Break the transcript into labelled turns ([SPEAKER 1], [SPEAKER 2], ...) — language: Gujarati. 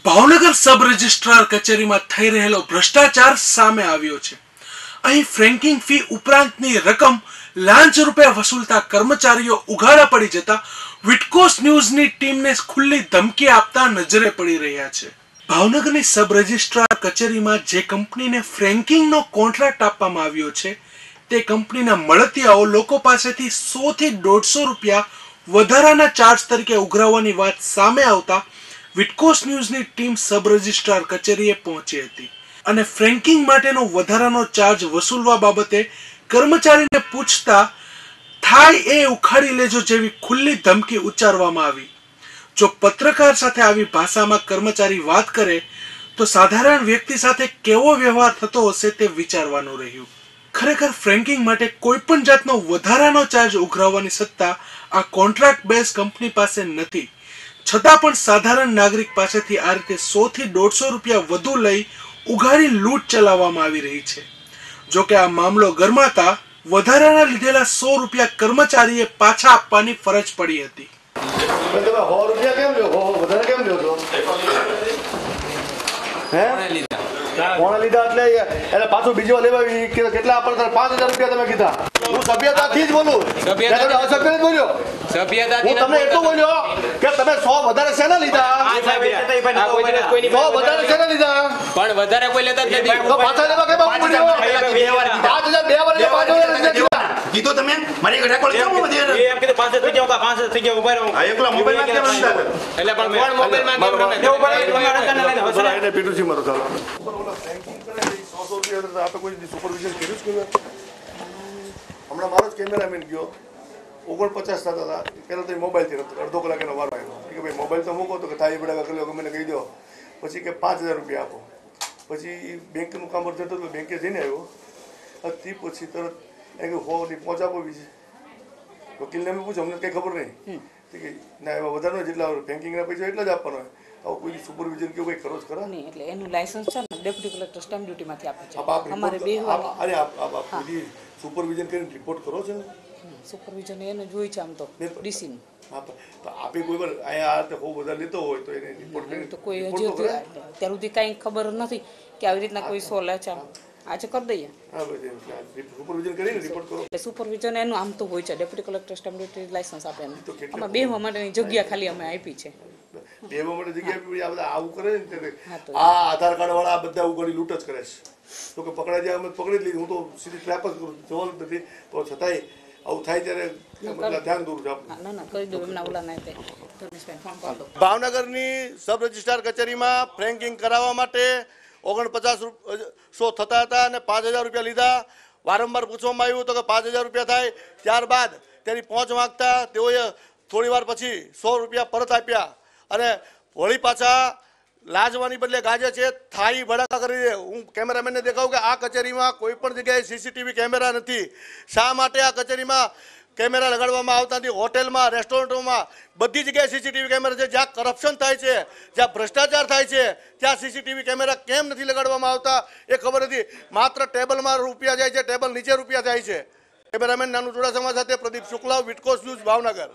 [SPEAKER 1] ભાવનગર સબ રજિસ્ટ્રાર કચેરીમાં થઈ રહેલો ભ્રષ્ટાચાર સામે આવ્યો છે। અહીં ફ્રેન્કિંગ ફી ઉપરાંતની રકમ લાંચ રૂપે વસૂલતા કર્મચારીઓ ઉઘાડા પડી જતા વિટકોસ ન્યૂઝની ટીમને ખુલ્લી ધમકી આપતા નજરે પડી રહ્યા છે। ભાવનગરની સબ રજિસ્ટ્રાર કચેરીમાં જે કંપનીને ફ્રેન્કિંગનો કોન્ટ્રાક્ટ આપવામાં આવ્યો છે તે કંપનીના મળતિયાઓ લોકો પાસેથી 100 થી 150 રૂપિયા વધારાના ચાર્જ તરીકે ઉઘરાવવાની વાત સામે આવતા વિટકોસ ન્યૂઝની ટીમ સબ રજિસ્ટ્રાર કચેરીએ પહોંચી હતી અને ફ્રેન્કિંગ માટેનો વધારાનો ચાર્જ વસૂલવા બાબતે કર્મચારીને પૂછતા થાય એ ઉખાડી લેજો જેવી ખુલ્લી ધમકી ઉચ્ચારવામાં આવી। જો પત્રકાર સાથે આવી ભાષામાં કર્મચારી વાત કરે તો સાધારણ વ્યક્તિ સાથે કેવો વ્યવહાર થતો હશે તે વિચારવાનું રહ્યું। ખરેખર ફ્રેન્કિંગ માટે કોઈ પણ જાતનો વધારાનો ચાર્જ ઉઘરાવવાની સત્તા આ કોન્ટ્રાક્ટ બેઝ કંપની પાસે નથી, છતાં પણ સાધારણ નાગરિક પાસેથી આ રીતે 100 થી 150 રૂપિયા વધુ લઈ ઉઘાડી લૂંટ ચલાવવામાં આવી રહી છે। જો કે આ મામલો ગરમાતા વધારાના લીધેલા 100 રૂપિયા કર્મચારીએ પાછા આપવાની ફરજ પડી હતી।
[SPEAKER 2] કોણે લીધા એટલે પાછું બીજો લેવા કેટલા આપણે 5000 રૂપિયા તમે કીધા। હું સભ્યતાથી જ બોલું, અસભ્ય જ બોલ્યો। હું તમને એટલું બોલ્યો કે તમે 100 વધારે શેના લીધા? 100 વધારે શેના લીધા?
[SPEAKER 3] પણ વધારે કોઈ લેતા જ નથી
[SPEAKER 2] તો પાછા લેવા કે બાપુ બોલ્યો 5000 બે વાર 5000
[SPEAKER 4] કીધું તમે મારી ઘરે કોલ કેમ વધે
[SPEAKER 3] એમ કીધું 500 થઈ જાવ 500 થઈ જાવ ઉભા રહો
[SPEAKER 4] એકલા મોબાઈલ માં કેમ અંદર
[SPEAKER 3] એટલે પણ કોણ મોબાઈલ માં કેમ રમે ઉભા રહો
[SPEAKER 2] એને પીટુસી મારો ચાલો ફ્રેન્કિંગ કરે 100 રૂપિયા આ તો કોઈ સુપરવિઝન કર્યું જ કે હમણાં મારો જ કેમેરામેન ગયો 49 થતા હતા પહેલાં તો મોબાઈલથી અડધો કલાક એનો વારો આવ્યો કે ભાઈ મોબાઈલ તો મૂકો તો કે થાય બડા કરી લો મને કહી દો પછી કે 5000 રૂપિયા આપો પછી બેંકનું કામ અર્જન્ટ હતું બેંકે જઈને આવ્યો તે પછી તરત એ કે હોની પહોંચાપો બી છે વકીલને મેં પૂછ્યું અમને કંઈ ખબર નહીં કે ના એમાં વધારે જેટલા બેન્કિંગના પૈસા એટલા જ આપવાનો હોય આવું કોઈ સુપરવિઝન કેવું કંઈ કરો જ ખરા
[SPEAKER 5] નહીં એટલે એનું લાયસન્સ છે ને ડેપ્યુટી કલેક્ટર સ્ટેમ્પ ડ્યુટીમાંથી આપે છે અમારે બે
[SPEAKER 2] અરે આપ સુપરવિઝન કરીને રિપોર્ટ કરો છો ને
[SPEAKER 5] સુપરવિઝન એને જોઈ છે આમ તો ડીસીનું
[SPEAKER 2] હા તો આપે કોઈ વાર અહીંયા આ રીતે બહુ બધા લેતો હોય તો એને રિપોર્ટ કરીને
[SPEAKER 5] તો કોઈ હજી અત્યાર સુધી કાંઈ ખબર નથી કે આવી રીતના કોઈ સો લે છે આજે કરી દઈએ
[SPEAKER 2] હા ભાઈ સુપરવિઝન કરીને રિપોર્ટ કરો
[SPEAKER 5] એટલે સુપરવિઝન એનું આમ તો હોય છે deputy collector stamp duty licence આપે એનું આમાં બેહવા માટેની જગ્યા ખાલી અમે આપી છે
[SPEAKER 2] બેહવા માટે જગ્યા આપી આ બધા આવું કરે ને આ આધાર કાર્ડ વાળા બધા ઉઘાડી લૂંટ જ કરે છે તો કે પકડાઈ જાય અમે પકડી જ લીધી હું તો સીધી ટ્રેપ જ કરું જવાનું નથી તો છતાંય આવું થાય ત્યારે ધ્યાન દૂર છે
[SPEAKER 5] ના ના કરી દો એમના ઓલા ના
[SPEAKER 2] ભાવનગરની સબ રજિસ્ટ્રાર કચેરીમાં ફ્રેન્કિંગ કરાવવા માટે 4900 થતા હતા અને 5000 રૂપિયા લીધા। વારંવાર પૂછવામાં આવ્યું તો કે 5000 રૂપિયા થાય ત્યારબાદ તેની પહોંચ માંગતા તેઓએ થોડી વાર પછી 100 રૂપિયા પરત આપ્યા અને વળી પાછા લાજવાની બદલે ગાજે છે થાળી ભડાકા કરી દે। હું કેમેરામેનને દેખાવું કે આ કચેરીમાં કોઈ પણ જગ્યાએ સીસીટીવી કેમેરા નથી, શા માટે આ કચેરીમાં કેમેરા લગાડવામાં આવતા નથી? હોટેલમાં, રેસ્ટોરન્ટોમાં બધી જગ્યાએ સીસીટીવી કેમેરા છે। જ્યાં કરપ્શન થાય છે, જ્યાં ભ્રષ્ટાચાર થાય છે ત્યાં સીસીટીવી કેમેરા કેમ નથી લગાડવામાં આવતા એ ખબર નથી। માત્ર ટેબલમાં રૂપિયા જાય છે, ટેબલ નીચે રૂપિયા જાય છે। કેમેરામેન નાનું ચુડાસમા સાથે પ્રદીપ શુક્લા, વિટકોસ ન્યૂઝ, ભાવનગર।